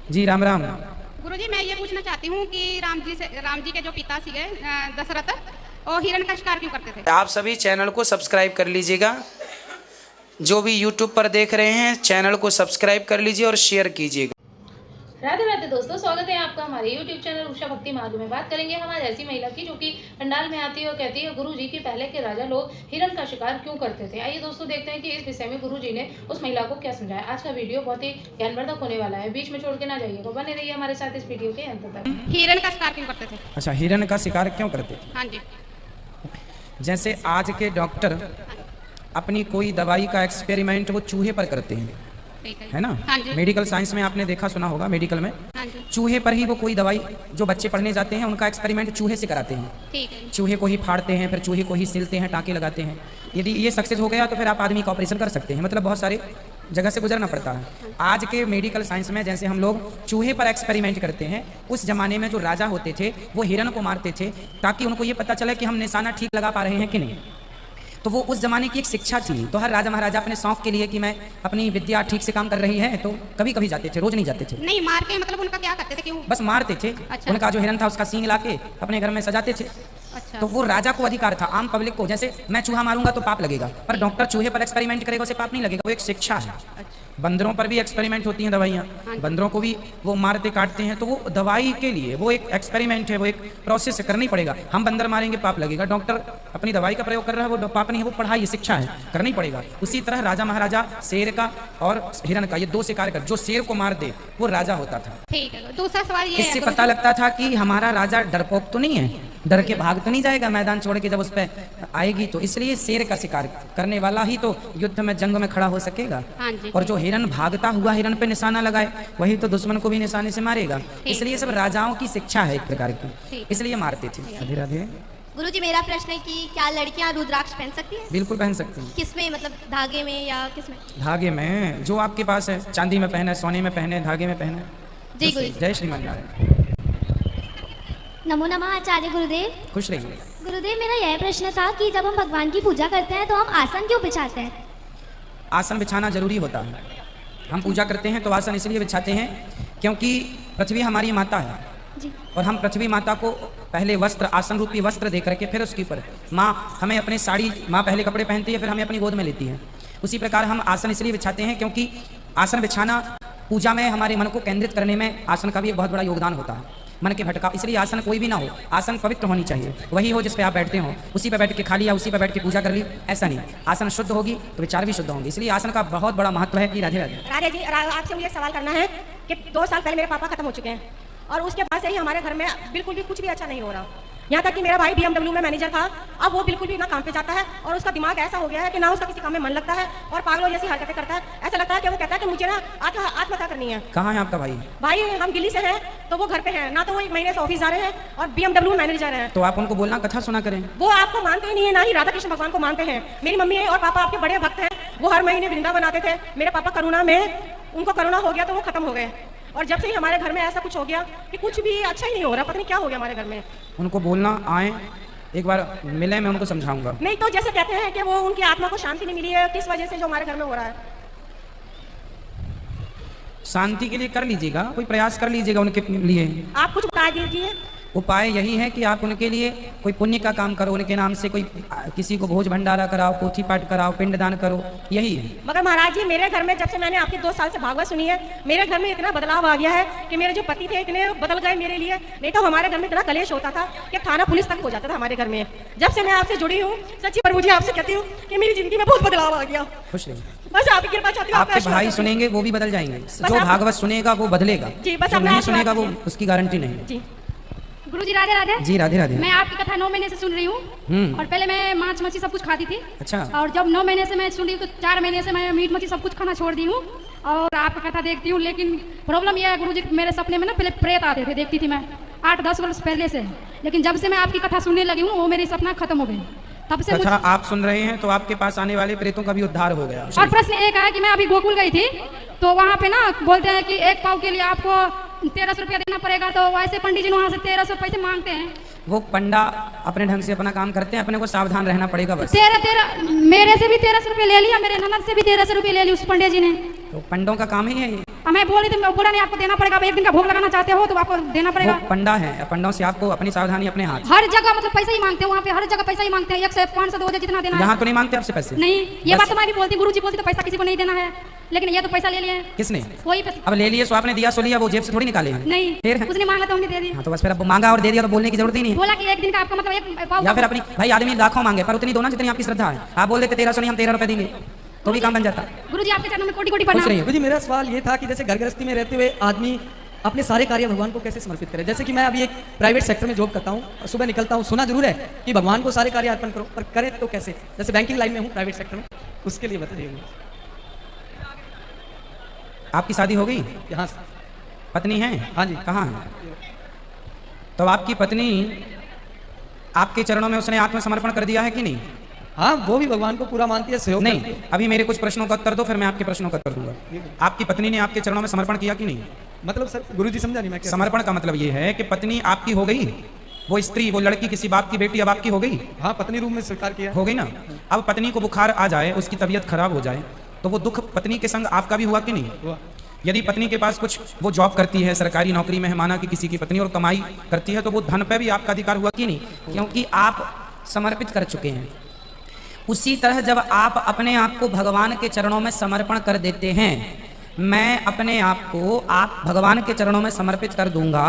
जी राम राम। गुरुजी मैं ये पूछना चाहती हूँ कि राम जी के जो पिता सीगे दशरथ, और हिरण का शिकार क्यों करते थे? आप सभी चैनल को सब्सक्राइब कर लीजिएगा। जो भी यूट्यूब पर देख रहे हैं चैनल को सब्सक्राइब कर लीजिए और शेयर कीजिएगा। राधे राधे दोस्तों, स्वागत है आपका हमारे YouTube चैनल उषा भक्ति मार्ग में। बात करेंगे हमारे ऐसी महिला की जो कि पंडाल में आती है और कहती है गुरुजी कि पहले के राजा लोग हिरण का शिकार क्यों करते थे। आइए दोस्तों देखते हैं कि इस विषय में गुरुजी ने उस महिला को क्या समझाया। आज का वीडियो बहुत ही ज्ञानवर्धक होने वाला है, बीच में छोड़ के ना जाइएगा, बने रहिए हमारे साथ इस वीडियो के अंत तक। हिरण का शिकार क्यों करते थे? अच्छा, हिरण का शिकार क्यों करते थे? हाँ जी। जैसे आज के डॉक्टर अपनी कोई दवाई का एक्सपेरिमेंट वो चूहे पर करते हैं, है ना? हाँ जी। मेडिकल साइंस में आपने देखा सुना होगा, मेडिकल में हाँ जी। चूहे पर ही वो कोई दवाई, जो बच्चे पढ़ने जाते हैं उनका एक्सपेरिमेंट चूहे से कराते हैं। ठीक है। चूहे को ही फाड़ते हैं, फिर चूहे को ही सिलते हैं, टाँके लगाते हैं। यदि ये सक्सेस हो गया तो फिर आप आदमी का ऑपरेशन कर सकते हैं। मतलब बहुत सारे जगह से गुजरना पड़ता है। आज के मेडिकल साइंस में जैसे हम लोग चूहे पर एक्सपेरिमेंट करते हैं, उस जमाने में जो राजा होते थे वो हिरण को मारते थे ताकि उनको ये पता चले कि हम निशाना ठीक लगा पा रहे हैं कि नहीं। तो वो उस जमाने की एक शिक्षा थी। तो हर राजा महाराजा अपने शौक के लिए कि मैं अपनी विद्या ठीक से काम कर रही है तो कभी कभी जाते थे, रोज नहीं जाते थे। नहीं मार के मतलब उनका क्या करते थे, क्यों? बस मारते थे। अच्छा। उनका जो हिरण था उसका सींग लाके अपने घर में सजाते थे। अच्छा। तो वो राजा को अधिकार था, आम पब्लिक को। जैसे मैं चूहा मारूंगा तो पाप लगेगा, पर डॉक्टर चूहे पर एक्सपेरिमेंट करेगा उसे पाप नहीं लगेगा। वो एक शिक्षा है। बंदरों पर भी एक्सपेरिमेंट होती हैं दवाइयाँ, बंदरों को भी वो मारते काटते हैं। तो वो दवाई के लिए वो एक एक्सपेरिमेंट है, वो एक प्रोसेस करना ही पड़ेगा। हम बंदर मारेंगे पाप लगेगा, डॉक्टर अपनी दवाई का प्रयोग कर रहा है वो पाप नहीं है, वो पढ़ाई शिक्षा है, करना ही पड़ेगा। उसी तरह राजा महाराजा शेर का और हिरण का, ये दो शिकार कर, जो शेर को मार दे वो राजा होता था। ठीक है। दूसरा सवाल ये इससे है पता लगता था कि हमारा राजा डरपोक तो नहीं है, डर के भाग तो नहीं जाएगा मैदान छोड़ के जब उस पर आएगी। तो इसलिए शेर का शिकार करने वाला ही तो युद्ध में, जंग में खड़ा हो सकेगा। हाँ जी। और जो हिरण भागता हुआ हिरण पे निशाना लगाए वही तो दुश्मन को भी निशाने से मारेगा। इसलिए सब राजाओं की शिक्षा है एक प्रकार की, इसलिए मारते थे। राधे राधे। गुरुजी मेरा प्रश्न है कि क्या लड़कियां रुद्राक्ष पहन सकती हैं? बिल्कुल पहन सकती हैं। किसमें, मतलब धागे में या किसमें? धागे में, जो आपके पास है, चांदी में पहने, सोने में पहने, धागे में पहने। जी गुरुजी। जय श्रीमान नारायण। नमो नमः आचार्य गुरुदेव। खुश रहिए। गुरुदेव मेरा यह प्रश्न था कि जब हम भगवान की पूजा करते हैं तो हम आसन क्यों बिछाते हैं? आसन बिछाना जरूरी होता है। हम पूजा करते हैं तो आसन इसलिए बिछाते हैं क्योंकि पृथ्वी हमारी माता है जी। और हम पृथ्वी माता को पहले वस्त्र, आसन रूपी वस्त्र दे करके फिर उसके ऊपर माँ हमें अपने साड़ी, माँ पहले कपड़े पहनती है फिर हमें अपनी गोद में लेती है। उसी प्रकार हम आसन इसलिए बिछाते हैं क्योंकि आसन बिछाना पूजा में हमारे मन को केंद्रित करने में आसन का भी एक बहुत बड़ा योगदान होता है, मन के भटका। इसलिए आसन कोई भी ना हो, आसन पवित्र होनी चाहिए। वही हो जिस पे आप बैठते हो, उसी पे बैठ के खा लिया, उसी पे बैठ के पूजा कर ली, ऐसा नहीं। आसन शुद्ध होगी तो विचार भी शुद्ध होंगे। इसलिए आसन का बहुत बड़ा महत्व है। कि राधे राधे। राधे जी, आपसे मुझे सवाल करना है कि 2 साल पहले मेरे पापा खत्म हो चुके हैं और उसके बाद से ही हमारे घर में बिल्कुल भी कुछ भी अच्छा नहीं हो रहा। यहाँ तक कि मेरा भाई BMW में मैनेजर था, अब वो बिल्कुल भी ना काम पे जाता है और उसका दिमाग ऐसा हो गया है कि ना उसका किसी काम में मन लगता है और पागलों जैसी हरकतें करता है। ऐसा लगता है कि वो कहता है कि मुझे ना आत्महत्या करनी है। कहाँ है आपका भाई? भाई हम दिल्ली से हैं तो वो घर पे हैं, ना तो वो 1 महीने से ऑफिस जा रहे हैं और BMW मैनेजर हैं। तो आप उनको बोलना कथा सुना करें। वो आपको मानते ही नहीं है, ना ही राधा कृष्ण भगवान को मानते हैं। मेरी मम्मी और पापा आपके बड़े भक्त हैं, वो हर महीने वृंदावन आते थे। मेरे पापा करुणा में, उनको करुणा हो गया तो वो खत्म हो गए। और जब से ही हमारे घर में ऐसा कुछ हो गया कि कुछ भी अच्छा ही नहीं हो रहा, पता नहीं क्या हो गया हमारे घर में। उनको बोलना आए, एक बार मिले, मैं उनको समझाऊंगा। नहीं तो जैसे कहते हैं कि वो उनकी आत्मा को शांति नहीं मिली है, किस वजह से जो हमारे घर में हो रहा है। शांति के लिए कर लीजिएगा, कोई प्रयास कर लीजिएगा उनके लिए। आप कुछ बता दीजिए। उपाय यही है कि आप उनके लिए कोई पुण्य का काम करो, उनके नाम से कोई किसी को भोज भंडारा कराओ, पोथी पाठ कराओ, पिंडदान करो, यही है। मगर महाराज जी, मेरे घर में जब से मैंने आपकी 2 साल से भागवत सुनी है, मेरे घर में इतना बदलाव आ गया है कि मेरे जो पति थे इतने बदल गए मेरे लिए। नहीं तो हमारे घर में इतना कलेश होता था कि थाना पुलिस तक हो जाता था हमारे घर में। जब से मैं आपसे जुड़ी हूँ, सच्ची प्रभु जी आपसे कहती हूँ कि मेरी जिंदगी में बहुत बदलाव आ गया। खुश रहिए। बस आपकी कृपा चाहती हूँ। आपके भाई सुनेंगे वो भी बदल जाएंगे, जो भागवत सुनेगा वो बदलेगा, जी, बस जो अपने नहीं आप सुनेगा वो, बात उसकी गारंटी नहीं है। जी। गुरुजी राधे राधे। जी राधे राधे। मैं आपकी कथा 9 महीने से सुन रही हूँ और पहले मैं मांस मछली सब कुछ खाती थी। अच्छा। और जब 9 महीने से मैं सुन रही हूँ तो 4 महीने से मैं मीट मछली सब कुछ खाना छोड़ दी हूँ और आपका कथा देखती हूँ। लेकिन प्रॉब्लम यह है गुरुजी, मेरे सपने में ना पहले प्रेत आते थे, देखती थी मैं 8-10 वर्ष पहले से। लेकिन जब से मैं आपकी कथा सुनने लगी हूँ वो मेरी सपना खत्म हो गई। तब से कथा आप सुन रहे हैं तो आपके पास आने वाले प्रेतों का भी उद्धार हो गया। और प्रश्न एक है कि मैं अभी गोकुल गई थी तो वहाँ पे ना बोलते हैं कि 1 पाव के लिए आपको 1300 रुपया देना पड़ेगा। तो वैसे पंडित जी वहाँ से 1300 पैसे मांगते हैं। वो पंडा अपने ढंग से अपना काम करते हैं, अपने को सावधान रहना पड़ेगा बस। 13 मेरे से भी 1300 रुपये ले लिया, मेरे ननद से भी 1300 रुपये ले ली उस पंडित जी ने। तो पंडों का काम ही है ये। मैं बोल रही थी, बोला नहीं आपको देना पड़ेगा, एक दिन का भोग लगाना चाहते हो तो आपको देना पड़ेगा। वो पंडा है, पंडों से आपको अपनी सावधानी अपने हाथ। हर जगह मतलब पैसा ही मांगते हैं, वहाँ पे हर जगह पैसा ही मांगते हैं, 1 से 500 2000 जितना देना है। यहाँ तो नहीं मांगते आपसे पैसे? नहीं, ये बस। बात तो मैं भी बोलती, गुरुजी बोलती तो पैसा किसी को नहीं देना है, लेकिन ये तो पैसा ले लिए। किसने? वही अब ले लिए सो आपने दिया सो लिया, वो जेब से थोड़ी निकाले हैं। नहीं, फिर उसने मांगा तो हमने दे दिया। हाँ तो बस फिर अब मांगा और दे दिया तो बोलने की जरूरत ही नहीं। बोला कि एक दिन का आपका मतलब एक पाव। या फिर अपनी भाई आदमी लाखों मांगे पर उतनी दो ना जितनी आपकी श्रद्धा है। आप बोल देते 1300 नहीं हम 13 रुपए देंगे तो भी काम बन जाता। गुरुजी आपके चरणों में कोटि कोटि खुश प्रणाम। रहिए। गुरुजी मेरा सवाल ये था कि जैसे घर गृहस्थी में रहते हुए आदमी अपने सारे कार्य भगवान को कैसे समर्पित करे। जैसे कि मैं अभी एक प्राइवेट सेक्टर में जॉब करता हूँ, सुबह निकलता हूँ, सुना जरूर है कि भगवान को सारे कार्य अर्पण करो, पर करे तो कैसे। जैसे बैंकिंग लाइन में हूँ प्राइवेट सेक्टर में, उसके लिए बताइए। आपकी शादी हो गई? यहाँ पत्नी है? हाँ जी। कहाँ है? तो आपकी पत्नी आपके चरणों में उसने आत्मसमर्पण कर दिया है कि नहीं? हाँ, वो भी भगवान को पूरा मानती है, सहयोग नहीं, करती है। अभी मेरे कुछ प्रश्नों का उत्तर दो, फिर मैं आपके प्रश्नों का उत्तर दूंगा। आपकी पत्नी ने आपके चरणों में समर्पण किया कि नहीं? मतलब सर गुरुजी समझा नहीं मैं क्या। समर्पण का मतलब ये है कि पत्नी आपकी हो गई, वो स्त्री, वो लड़की, किसी बाप की बेटी अब आपकी हो गई। हाँ, पत्नी रूप में स्वीकार किया। हो गई ना। अब पत्नी को बुखार आ जाए, उसकी तबीयत खराब हो जाए, तो वो दुख पत्नी के संग आपका भी हुआ कि नहीं? हुआ। यदि पत्नी के पास कुछ वो जॉब करती है, सरकारी नौकरी में है, माना कि किसी की पत्नी, और कमाई करती है, तो वो धन पे भी आपका अधिकार हुआ कि नहीं? क्योंकि आप समर्पित कर चुके हैं। उसी तरह जब आप अपने आप को भगवान के चरणों में समर्पण कर देते हैं, मैं अपने आप को आप भगवान के चरणों में समर्पित कर दूंगा,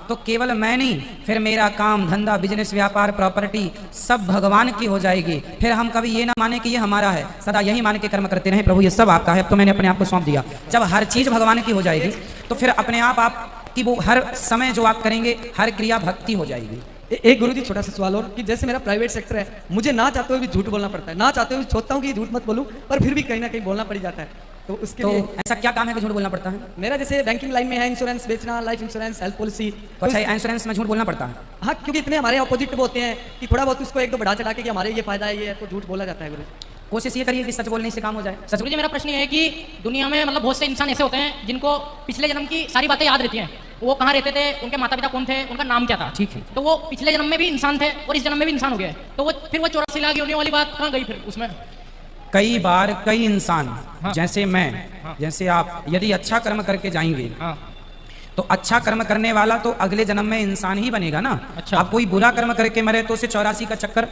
तो केवल मैं नहीं, फिर मेरा काम धंधा, बिजनेस, व्यापार, प्रॉपर्टी सब भगवान की हो जाएगी। फिर हम कभी ये ना माने कि ये हमारा है, सदा यही मान के कर्म करते रहे, प्रभु ये सब आपका है, अब तो मैंने अपने आप को सौंप दिया। जब हर चीज भगवान की हो जाएगी तो फिर अपने आप आपकी वो हर समय जो आप करेंगे, हर क्रिया भक्ति हो जाएगी। एक गुरुजी छोटा सा सवाल और कि जैसे मेरा प्राइवेट सेक्टर है, मुझे ना चाहते हुए भी झूठ बोलना पड़ता है, ना चाहते हुए सोचता हूँ कि झूठ मत बोलूँ, पर फिर भी कहीं ना कहीं बोलना पड़ जाता है। तो उसके तो लिए ऐसा क्या काम है कि झूठ बोलना पड़ता है? मेरा जैसे बैंकिंग लाइन में है, इंश्योरेंस बेचना, लाइफ इंश्योरेंस, हेल्थ पॉलिसी। तो अच्छा, इंश्योरेंस में झूठ बोलना पड़ता है? हाँ, क्योंकि इतने हमारे अपोजिट होते हैं कि थोड़ा बहुत उसको एक दो बढ़ा चढ़ा के कि हमारे ये फायदा है, ये है, तो झूठ बोला जाता है। गुरु कोशिश ये करिए कि सच बोलने से काम हो जाए। सच गुरुजी मेरा प्रश्न ये है कि दुनिया में मतलब बहुत से इंसान ऐसे होते हैं जिनको पिछले जन्म की सारी बातें याद रहती हैं, वो कहाँ रहते थे, उनके माता पिता कौन थे, उनका नाम क्या था। ठीक है। तो वो पिछले जन्म में भी इंसान थे और इस जन्म में भी इंसान हो गया है, तो वो फिर वो 84 लाख योनियों वाली बात कहाँ गई फिर उसमें? कई बार कई इंसान, हाँ। जैसे मैं, हाँ। जैसे आप, यदि अच्छा कर्म करके जाएंगे हाँ। तो अच्छा कर्म करने वाला तो अगले जन्म में इंसान ही बनेगा ना। अच्छा। आप कोई बुरा कर्म करके मरे तो उसे 84 का चक्कर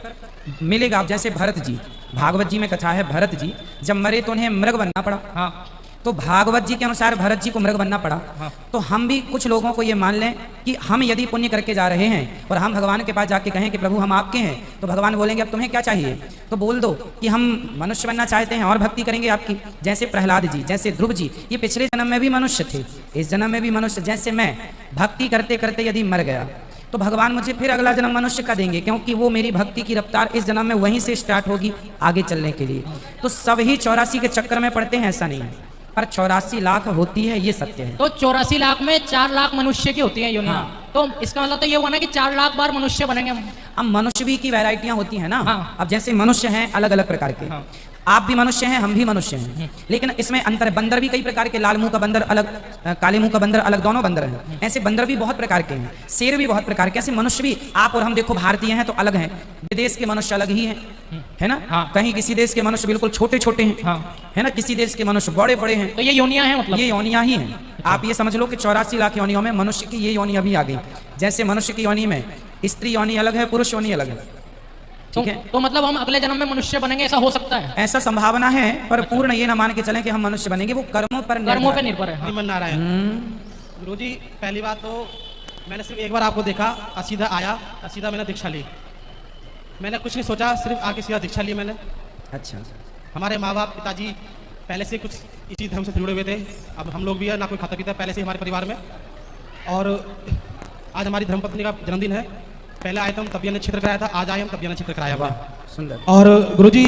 मिलेगा। आप जैसे भरत जी, भागवत जी में कथा है, भरत जी जब मरे तो उन्हें मृग बनना पड़ा। हाँ। तो भागवत जी के अनुसार भरत जी को मृग बनना पड़ा। हाँ। तो हम भी कुछ लोगों को ये मान लें कि हम यदि पुण्य करके जा रहे हैं और हम भगवान के पास जाके कहें कि प्रभु हम आपके हैं, तो भगवान बोलेंगे अब तुम्हें क्या चाहिए? तो बोल दो कि हम मनुष्य बनना चाहते हैं और भक्ति करेंगे आपकी। जैसे प्रहलाद जी, जैसे ध्रुव जी, ये पिछले जन्म में भी मनुष्य थे, इस जन्म में भी मनुष्य। जैसे मैं भक्ति करते करते यदि मर गया तो भगवान मुझे फिर अगला जन्म मनुष्य का देंगे, क्योंकि वो मेरी भक्ति की रफ्तार इस जन्म में वहीं से स्टार्ट होगी आगे चलने के लिए। तो सब ही 84 के चक्कर में पड़ते हैं, ऐसा नहीं है, पर 84 लाख होती है, ये सत्य है। तो 84 लाख में 4 लाख मनुष्य की होती है योनियां। हाँ। तो इसका मतलब तो ये हुआ ना कि 4 लाख बार मनुष्य बनेंगे हम। अब मनुष्य भी की वैरायटियां होती हैं ना। हाँ। अब जैसे मनुष्य हैं अलग अलग प्रकार के। हाँ। आप भी मनुष्य हैं, हम भी मनुष्य हैं, लेकिन इसमें अंतर है। बंदर भी कई प्रकार के, लाल मुंह का बंदर अलग, काले मुंह का बंदर अलग, दोनों बंदर हैं। ऐसे बंदर भी बहुत प्रकार के हैं, शेर भी बहुत प्रकार के। ऐसे मनुष्य भी, आप और हम देखो भारतीय हैं तो अलग हैं, विदेश के मनुष्य अलग ही हैं, है ना। हाँ। कहीं किसी देश के मनुष्य बिल्कुल छोटे छोटे हैं, हाँ। है ना, किसी देश के मनुष्य बड़े बड़े हैं। तो ये योनियां हैं मतलब? ये योनियां ही हैं। आप ये समझ लो कि 84 लाख योनियों में मनुष्य की ये योनि अभी आ गई। जैसे मनुष्य की योनि में स्त्री योनि अलग है, पुरुष योनि अलग है। ठीक है। तो मतलब हम अगले जन्म में मनुष्य बनेंगे, ऐसा हो सकता है? ऐसा संभावना है, पर पूर्ण ये ना मान के चलें कि हम मनुष्य बनेंगे, वो कर्मों पर निर्भर है। श्रीमन नारायण गुरुजी, पहली बात तो मैंने सिर्फ एक बार आपको देखा, सीधा आया, सीधा मैंने दीक्षा ली। मैंने कुछ नहीं सोचा, सिर्फ आके सीधा दीक्षा ली मैंने। अच्छा। हमारे माँ बाप, पिताजी पहले से कुछ इसी धर्म से जुड़े हुए थे। अब हम लोग भी है ना, कोई खाता पीता पहले से हमारे परिवार में। और आज हमारी धर्मपत्नी का जन्मदिन है। पहले आए थे हम, तबिया ने क्षेत्र कराया था, आज आए हम, तबिया ने क्षेत्र कराया हुआ। सुंदर। और गुरुजी,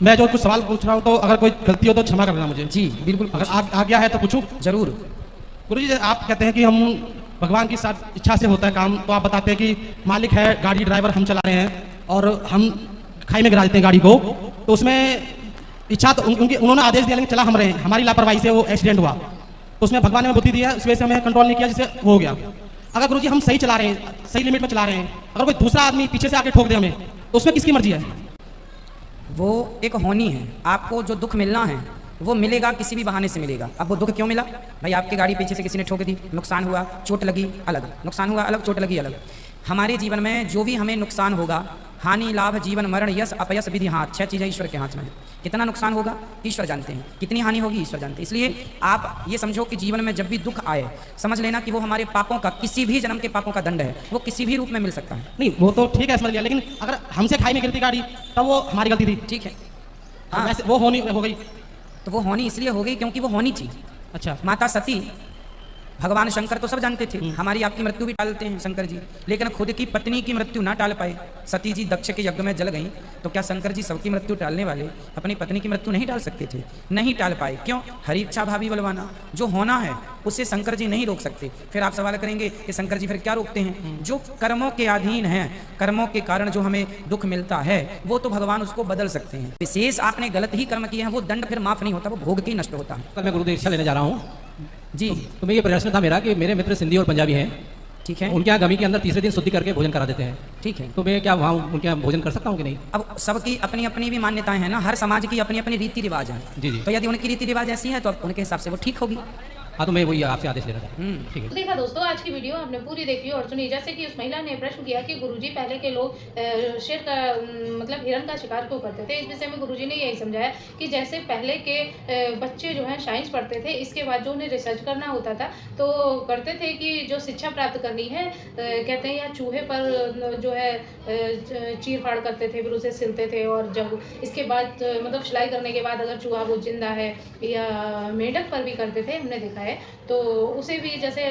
मैं जो कुछ सवाल पूछ रहा हूँ, तो अगर कोई गलती हो तो क्षमा कर देना मुझे। जी बिल्कुल, अगर आ गया है तो पूछूं? जरूर। गुरुजी, आप कहते हैं कि हम भगवान की साथ इच्छा से होता है काम, तो आप बताते हैं कि मालिक है, गाड़ी ड्राइवर हम चला रहे हैं और हम खाई में गिरा देते हैं गाड़ी को, तो उसमें इच्छा तो उन्होंने आदेश दिया लेकिन चला हम रहे हैं, हमारी लापरवाही से वो एक्सीडेंट हुआ, तो उसमें भगवान ने बुद्धि दिया, उस वजह से हमें कंट्रोल नहीं किया, जिससे वो हो गया। अगर गुरुजी हम सही चला रहे हैं, सही लिमिट में चला रहे हैं, अगर कोई दूसरा आदमी पीछे से आके ठोक दे हमें, तो उसमें किसकी मर्जी है? वो एक होनी है, आपको जो दुख मिलना है वो मिलेगा किसी भी बहाने से मिलेगा। अब वो दुख क्यों मिला? भाई आपकी गाड़ी पीछे से किसी ने ठोक दी, नुकसान हुआ, चोट लगी, अलग, नुकसान हुआ अलग, चोट लगी अलग। हमारे जीवन में जो भी हमें नुकसान होगा, हानि लाभ जीवन मरण यश अपयश विधि, हाथ 6 चीज़ें ईश्वर के हाथ में है। कितना नुकसान होगा ईश्वर जानते हैं, कितनी हानि होगी ईश्वर जानते हैं। इसलिए आप ये समझो कि जीवन में जब भी दुख आए, समझ लेना कि वो हमारे पापों का, किसी भी जन्म के पापों का दंड है। वो किसी भी रूप में मिल सकता है। नहीं वो तो ठीक है, समझ लिया, लेकिन अगर हमसे खाई में गिरती गाड़ी तब वो हमारी गलती थी। ठीक है, हाँ, वैसे वो होनी हो गई। तो वो होनी इसलिए हो गई क्योंकि वो होनी थी। अच्छा, माता सती, भगवान शंकर तो सब जानते थे हमारी आपकी मृत्यु भी टालते हैं शंकर जी, लेकिन खुद की पत्नी की मृत्यु ना टाल पाए। सती जी दक्ष के यज्ञ में जल गई, तो क्या शंकर जी सबकी मृत्यु टालने वाले अपनी पत्नी की मृत्यु नहीं टाल सकते थे? नहीं टाल पाए। क्यों? हरि इच्छा भावी बलवाना, जो होना है उसे शंकर जी नहीं रोक सकते। फिर आप सवाल करेंगे कि शंकर जी फिर क्या रोकते हैं? जो कर्मों के अधीन है, कर्मों के कारण जो हमें दुख मिलता है, वो तो भगवान उसको बदल सकते हैं। विशेष आपने गलत ही कर्म किए हैं, वो दंड फिर माफ नहीं होता, वो भोग के ही नष्ट होता है। कल मैं गुरु दीक्षा लेने जा रहा हूँ जी। तो मैं ये प्रश्न था मेरा कि मेरे मित्र सिंधी और पंजाबी हैं, ठीक है, उनके यहाँ गमी के अंदर तीसरे दिन शुद्धि करके भोजन करा देते हैं। ठीक है, तो मैं क्या वहाँ उनके यहाँ भोजन कर सकता हूँ कि नहीं? अब सबकी अपनी अपनी भी मान्यताएं हैं ना, हर समाज की अपनी अपनी रीति रिवाज है। जी जी। तो यदि उनकी रीति रिवाज ऐसी है तो उनके हिसाब से वो ठीक होगी। हाँ, तो मैं वही आपसे आदेश ले रहा था। ठीक है। देखा दोस्तों, आज की वीडियो आपने पूरी देखी और सुनी। जैसे कि उस महिला ने प्रश्न किया कि गुरुजी पहले के लोग शेर का मतलब हिरण का शिकार क्यों करते थे। इस विषय में गुरुजी ने यही समझाया कि जैसे पहले के बच्चे जो हैं साइंस पढ़ते थे, इसके बाद जो उन्हें रिसर्च करना होता था तो करते थे कि जो शिक्षा प्राप्त करनी है, कहते हैं या चूहे पर जो है चीर फाड़ करते थे, फिर उसे सिलते थे, और जब इसके बाद मतलब सिलाई करने के बाद अगर चूहा वो जिंदा है, या मेंढक पर भी करते थे, हमने देखा है, तो उसे भी जैसे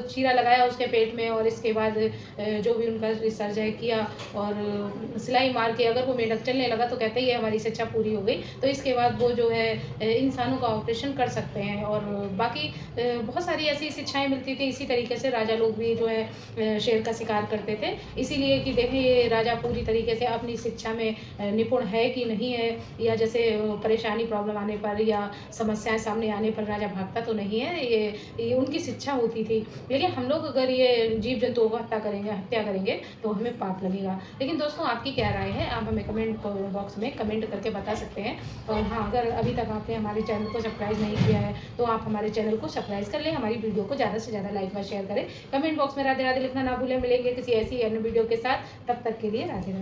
चीरा लगाया उसके पेट में, और इसके बाद जो भी उनका रिसर्च है किया और सिलाई मार के अगर वो मेंढक चलने लगा तो कहते ही हमारी शिक्षा पूरी हो गई। तो इसके बाद वो जो है इंसानों का ऑपरेशन कर सकते हैं। और बाकी बहुत सारी ऐसी शिक्षाएं मिलती थी। इसी तरीके से राजा लोग भी जो है शेर का शिकार करते थे, इसीलिए कि देखें ये राजा पूरी तरीके से अपनी शिक्षा में निपुण है कि नहीं है, या जैसे परेशानी प्रॉब्लम आने पर या समस्याएं सामने आने पर राजा भागता तो नहीं है, ये उनकी शिक्षा होती थी। लेकिन हम लोग अगर ये जीव जंतुओं को हत्या करेंगे तो हमें पाप लगेगा। लेकिन दोस्तों आपकी क्या राय है, आप हमें कमेंट बॉक्स में कमेंट करके बता सकते हैं। और हाँ, अगर अभी तक आपने हमारे चैनल को सब्सक्राइब नहीं किया है तो आप हमारे चैनल को सब्सक्राइब कर लें, हमारी वीडियो को ज़्यादा से ज़्यादा लाइक व शेयर करें। कमेंट बॉक्स में राधे राधे लिखना ना भूलें। मिलेंगे किसी ऐसी अन्य वीडियो के साथ, तब तक के लिए राधे राधे।